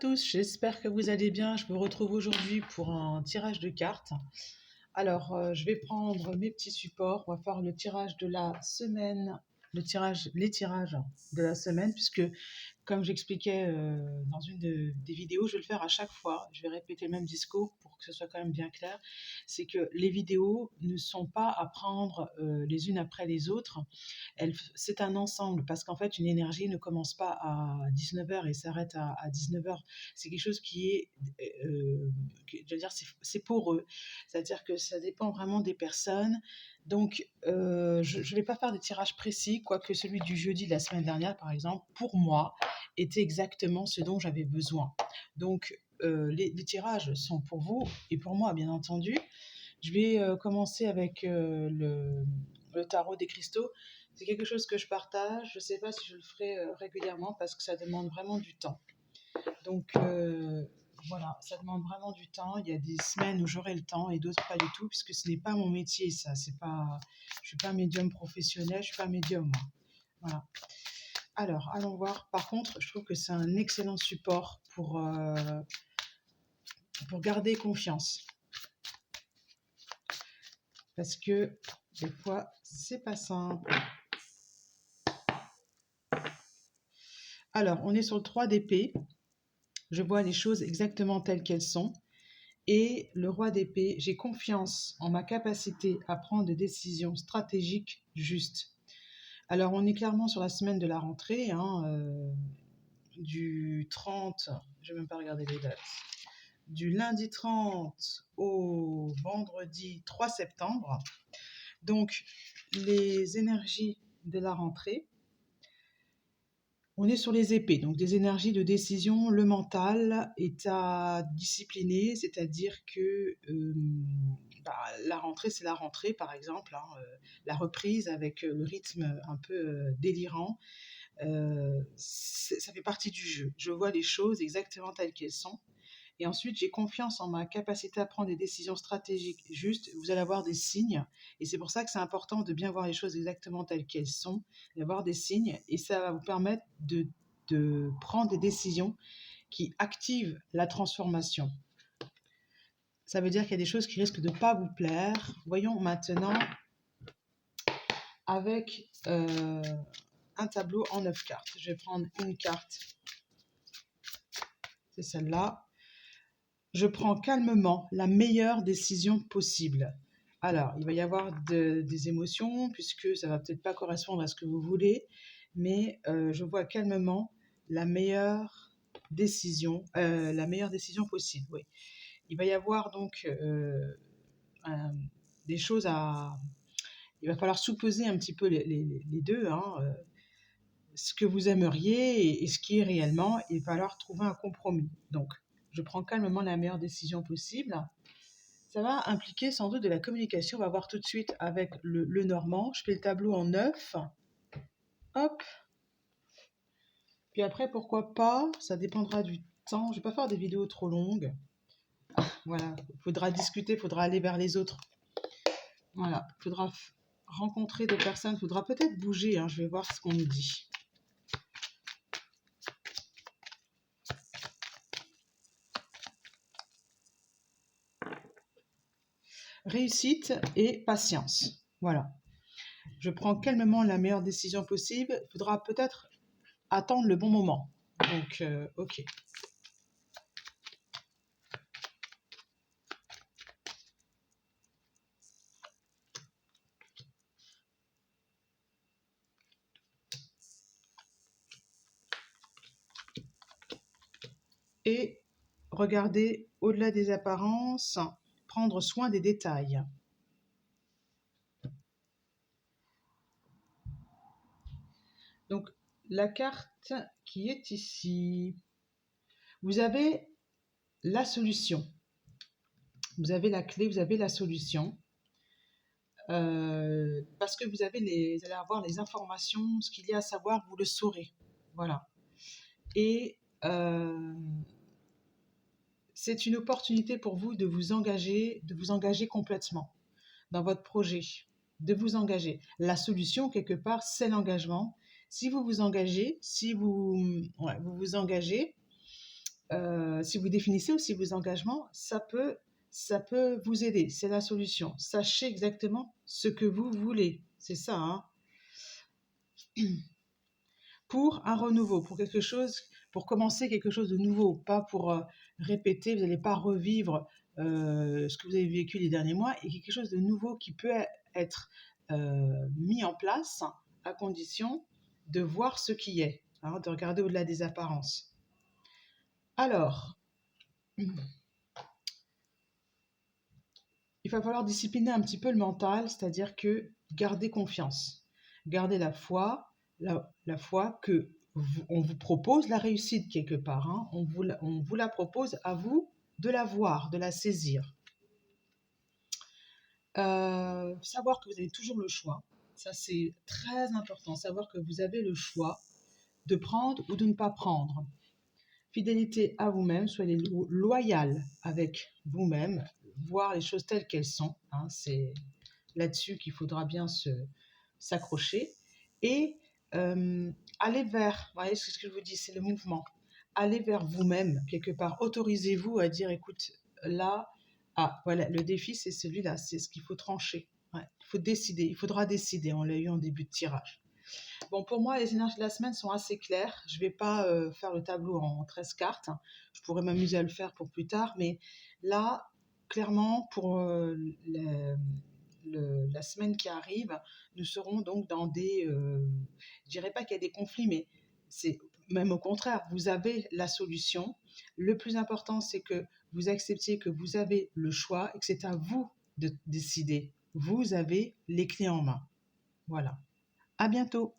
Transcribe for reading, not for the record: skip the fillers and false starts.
tous, j'espère que vous allez bien. Je vous retrouve aujourd'hui pour un tirage de cartes. Alors, je vais prendre mes petits supports. On va faire le tirage de la semaine, les tirages de la semaine, puisque comme j'expliquais dans des vidéos, je vais le faire à chaque fois. Je vais répéter le même discours pour que ce soit quand même bien clair. C'est que les vidéos ne sont pas à prendre les unes après les autres. C'est un ensemble parce qu'en fait, une énergie ne commence pas à 19h et s'arrête à 19h. C'est quelque chose qui est, je veux dire, c'est poreux. C'est-à-dire que ça dépend vraiment des personnes. Donc, je ne vais pas faire des tirages précis, quoique celui du jeudi de la semaine dernière, par exemple, pour moi, était exactement ce dont j'avais besoin. Donc, les tirages sont pour vous et pour moi, bien entendu. Je vais commencer avec le tarot des cristaux. C'est quelque chose que je partage. Je ne sais pas si je le ferai régulièrement parce que ça demande vraiment du temps. Donc, voilà, ça demande vraiment du temps. Il y a des semaines où j'aurai le temps et d'autres pas du tout, puisque ce n'est pas mon métier, ça. Je ne suis pas médium professionnel, je ne suis pas médium, moi. Voilà. Alors, allons voir. Par contre, je trouve que c'est un excellent support pour garder confiance. Parce que des fois, c'est pas simple. Alors, on est sur le 3 d'épée. Je vois les choses exactement telles qu'elles sont. Et le roi d'épée, j'ai confiance en ma capacité à prendre des décisions stratégiques justes. Alors, on est clairement sur la semaine de la rentrée, du 30, je ne vais même pas regarder les dates, du lundi 30 au vendredi 3 septembre. Donc, les énergies de la rentrée, on est sur les épées, donc des énergies de décision. Le mental est à discipliner, c'est-à-dire que la rentrée, c'est la rentrée, par exemple, la reprise avec le rythme un peu délirant. Ça fait partie du jeu. Je vois les choses exactement telles qu'elles sont. Et ensuite, j'ai confiance en ma capacité à prendre des décisions stratégiques justes. Vous allez avoir des signes. Et c'est pour ça que c'est important de bien voir les choses exactement telles qu'elles sont, d'avoir des signes. Et ça va vous permettre de prendre des décisions qui activent la transformation. Ça veut dire qu'il y a des choses qui risquent de ne pas vous plaire. Voyons maintenant avec un tableau en 9 cartes. Je vais prendre une carte. C'est celle-là. Je prends calmement la meilleure décision possible. Alors, il va y avoir des émotions, puisque ça ne va peut-être pas correspondre à ce que vous voulez, mais je vois calmement la meilleure décision possible. Oui. Il va y avoir donc des choses à... Il va falloir sous-peser un petit peu les deux, ce que vous aimeriez et ce qui est réellement. Il va falloir trouver un compromis. Donc, je prends calmement la meilleure décision possible. Ça va impliquer sans doute de la communication. On va voir tout de suite avec le normand. Je fais le tableau en 9. Hop. Puis après, pourquoi pas, ça dépendra du temps. Je ne vais pas faire des vidéos trop longues. Voilà, il faudra discuter, il faudra aller vers les autres. Voilà, il faudra rencontrer des personnes, il faudra peut-être bouger. Je vais voir ce qu'on nous dit. Réussite et patience. Voilà. Je prends calmement la meilleure décision possible. Il faudra peut-être attendre le bon moment. Donc, ok. Et regarder au-delà des apparences, prendre soin des détails. Donc, la carte qui est ici, vous avez la solution. Vous avez la clé, vous avez la solution. Parce que vous allez avoir les informations, ce qu'il y a à savoir, vous le saurez. Voilà. Et c'est une opportunité pour vous de vous engager complètement dans votre projet, de vous engager. La solution, quelque part, c'est l'engagement. Si vous vous engagez, vous vous engagez, Si vous définissez aussi vos engagements, ça peut vous aider. C'est la solution. Sachez exactement ce que vous voulez. C'est ça, hein. Pour un renouveau, pour quelque chose, pour commencer quelque chose de nouveau, pas pour répéter, vous n'allez pas revivre ce que vous avez vécu les derniers mois, et quelque chose de nouveau qui peut être mis en place à condition de voir ce qui est, hein, de regarder au-delà des apparences. Alors, il va falloir discipliner un petit peu le mental, c'est-à-dire que garder confiance, garder la foi, la foi que on vous propose la réussite quelque part, hein. On vous la propose à vous de la voir, de la saisir. Savoir que vous avez toujours le choix, ça c'est très important, savoir que vous avez le choix de prendre ou de ne pas prendre. Fidélité à vous-même, soyez loyal avec vous-même, voir les choses telles qu'elles sont, hein, c'est là-dessus qu'il faudra bien s'accrocher. Et aller vers, vous voyez ce que je vous dis, c'est le mouvement. Aller vers vous-même, quelque part. Autorisez-vous à dire, écoute, là, voilà, le défi, c'est celui-là, c'est ce qu'il faut trancher. Ouais, il faut décider, il faudra décider, on l'a eu en début de tirage. Bon, pour moi, les énergies de la semaine sont assez claires. Je ne vais pas faire le tableau en 13 cartes. Je pourrais m'amuser à le faire pour plus tard, mais là, clairement, pour la semaine qui arrive, nous serons donc dans des... je dirais pas qu'il y a des conflits, mais c'est même au contraire, vous avez la solution. Le plus important, c'est que vous acceptiez que vous avez le choix et que c'est à vous de décider. Vous avez les clés en main. Voilà. À bientôt.